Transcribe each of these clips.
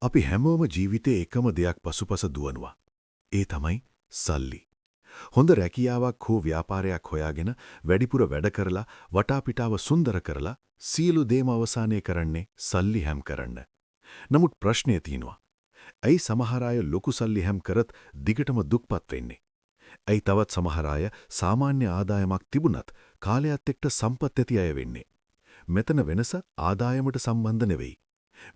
අපි හැමෝම ජීවිතේ එකම දෙයක් පසුපස දුවනවා. ඒ තමයි සල්ලි. හොඳ රැකියාවක් හෝ ව්‍යාපාරයක් හොයාගෙන වැඩිපුර වැඩ කරලා වටාපිටාව සුන්දර කරලා සියලු දේම අවසානයේ කරන්නේ සල්ලි හැම් කරන්න. නමුත් ප්‍රශ්නය තියෙනවා. ඇයි සමහර අය ලොකු සල්ලි හැම් කරත් දිගටම දුක්පත් වෙන්නේ? ඇයි තවත් සමහර අය සාමාන්‍ය ආදායමක් තිබුණත් කාලයත් එක්ක සම්පත් ඇති අය වෙන්නේ? මෙතන වෙනස ආදායමට සම්බන්ධ නෙවෙයි.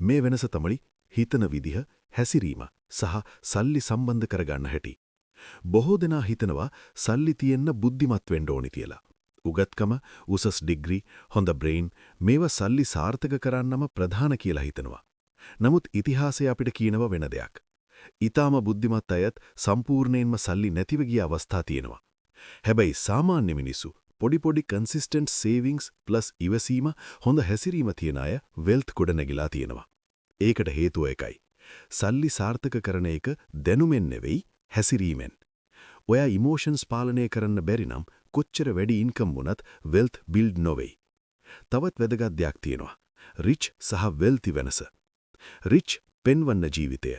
මේ වෙනස තමයි හිතන විදිහ, හැසිරීම සහ සල්ලි සම්බන්ධ කරගන්න හැටි. බොහෝ දෙනා හිතනවා සල්ලි තියෙන්න බුද්ධිමත් වෙන්න ඕනි කියලා. උගත්කම, උසස් ඩිග්‍රී, හොඳ බ්‍රේන් මේවා සල්ලි සාර්ථක කරන්නම ප්‍රධාන කියලා හිතනවා. නමුත් ඉතිහාසය අපිට කියනවා වෙන දෙයක්. ඊටාම බුද්ධිමත් අයත් සම්පූර්ණයෙන්ම සල්ලි නැතිව ගිය අවස්ථා තියෙනවා. හැබැයි සාමාන්‍ය මිනිස්සු පොඩි කන්සිස්ටන්ට් සේවිංග්ස් ප්ලස් ඉවසීම හොඳ හැසිරීම තියන අය වෙල්ත් ගොඩනැගිලා තියෙනවා. ඒකට හේතුව එකයි. සල්ලි සාර්ථක කරන එක දැනුමෙන් නෙවෙයි හැසිරීමෙන්. ඔයා ඉමෝෂන්ස් පාලනය කරන්න බැරි නම් කොච්චර වැඩි ඉන්කම් වුණත් වෙල්ත් බිල්ඩ් නොවෙයි. තවත් වැදගත් දෙයක් තියෙනවා. රිච් සහ වෙල්ති වෙනස. රිච් පෙන්වන්න ජීවිතය.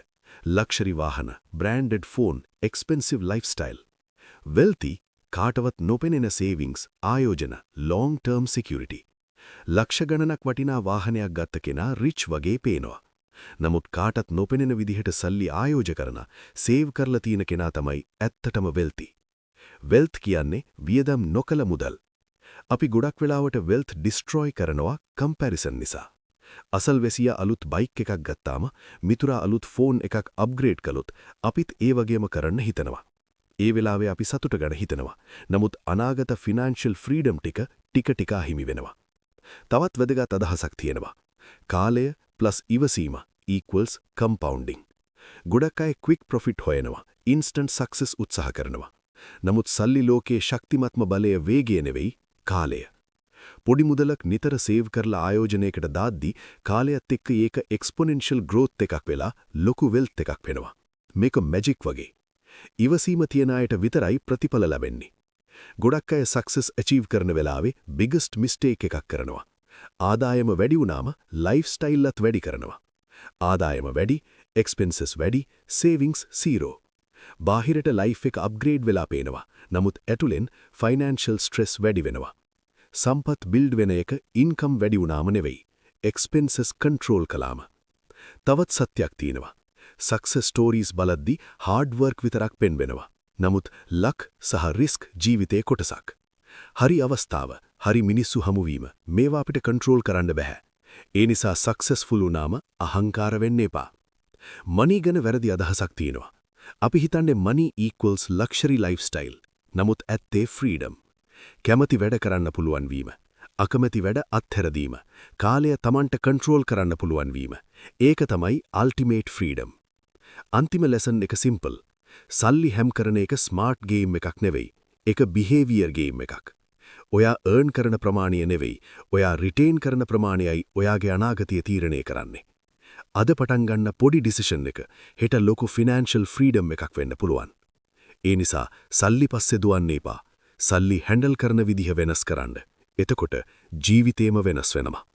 ලක්ෂරි වාහන, branded phone, expensive lifestyle. Wealthy කාටවත් නොපෙනෙන සේවිංග්ස්, ආයෝජන, ලොංග් ටර්ම් සිකියුරිටි. ලක්ෂ ගණනක් වටිනා වාහනයක් ගත්ත කෙනා රිච් වගේ පේනවා. නමුත් කාටත් නොපෙනෙන විදිහට සල්ලි ආයෝජ කරන, සේව් කරලා තියෙන කෙනා තමයි ඇත්තටම වෙල්ති. වෙල්ත් කියන්නේ වියදම් නොකළ මුදල්. අපි ගොඩක් වෙලාවට වෙල්ත් ඩිස්ට්‍රොයි කරනවා කම්පැරිසන් නිසා. අසල්වැසියා අලුත් බයික් එකක් ගත්තාම මිතුරා අලුත් ෆෝන් එකක් අප්ග්‍රේඩ් කළොත් අපිත් ඒ වගේම කරන්න හිතනවා. ඒ වෙලාවේ අපි සතුට ගැන හිතනවා. නමුත් අනාගත ෆිනෑන්ෂල් ෆ්‍රීඩම් ටික හිමි වෙනවා. තවත් වැදගත් අදහසක් තියෙනවා. කාලය ප්ලස් ඉවසීම equals compounding. ගොඩක් අය ක්වික් ප්‍රොෆිට් හොයනවා, ඉන්ස්ටන්ට් සක්සස් උත්සාහ කරනවා. නමුත් සල්ලි ලෝකයේ ශක්තිමත්ම බලය වේගය නෙවෙයි, කාලය. පොඩි මුදලක් නිතර සේව් කරලා ආයෝජනයකට දාද්දී කාලයත් එක්ක ඒක එක්ස්පොනෙන්ෂල් ග්‍රෝත් එකක් වෙලා ලොකු වෙල්ත් එකක් වෙනවා. මේක මැජික් වගේ. ඉවසීම තියන අයට විතරයි ප්‍රතිඵල ලැබෙන්නේ. ගොඩක් අය සක්සස් ඇචීව් කරන වෙලාවේ බිගස්ට් මිස්ටේක් එකක් කරනවා. ආදායම වැඩි වුණාම ලයිෆ්ස්ටයිල්ලත් වැඩි කරනවා. ආදායම වැඩි, එක්ස්පෙන්සස් වැඩි, සේවිංග්ස් 0. බාහිරට ලයිෆ් එක අප්ග්‍රේඩ් වෙලා පේනවා. නමුත් ඇතුලෙන් ෆයිනෑන්ෂල් ස්ට්‍රෙස් වැඩි වෙනවා. සම්පත් බිල්ඩ් වෙන එක ඉන්කම් වැඩි වුණාම නෙවෙයි, එක්ස්පෙන්සස් කන්ට්‍රෝල් කළාම. තවත් සත්‍යයක් තියෙනවා. සක්සස් ස්ටෝරීස් බලද්දී හાર્ඩ් වර්ක් විතරක් පෙන්වෙනවා. නමුත් ලක් සහ රිස්ක් ජීවිතයේ කොටසක්. හරි අවස්ථාව, හරි මිනිස්සු හමුවීම මේවා අපිට කන්ට්‍රෝල් කරන්න බෑ. ඒ නිසා සක්සස්ෆුල් වුණාම අහංකාර වෙන්න එපා. මනි ගැන වැරදි අදහසක් තියෙනවා. අපි හිතන්නේ මනි equals luxury lifestyle. නමුත් ඇත්තේ ෆ්‍රීඩම්. කැමති වැඩ කරන්න පුළුවන් වීම. අකමැති වැඩ අත්හැර දීම. කාලය Tamanට කන්ට්‍රෝල් කරන්න පුළුවන් වීම. ඒක තමයි අල්ටිමේට් ෆ්‍රීඩම්. අන්තිම ලෙසන් එක සිම්පල්. සල්ලි හැම් කරන එක ස්මාර්ට් ගේම් එකක් නෙවෙයි. ඒක බිහේවියර් ගේම් එකක්. ඔයා අර්න් කරන ප්‍රමාණය නෙවෙයි, ඔයා රිටේන් කරන ප්‍රමාණයයි ඔයාගේ අනාගතය තීරණය කරන්නේ. අද පටන් ගන්න පොඩි ඩිසිෂන් එක හෙට ලොකු ෆිනෑන්ෂල් ෆ්‍රීඩම් එකක් වෙන්න පුළුවන්. ඒ නිසා සල්ලි පස්සේ දුවන්න එපා. සල්ලි හැන්ඩල් කරන විදිහ වෙනස් කරන්න. එතකොට ජීවිතේම වෙනස් වෙනවා.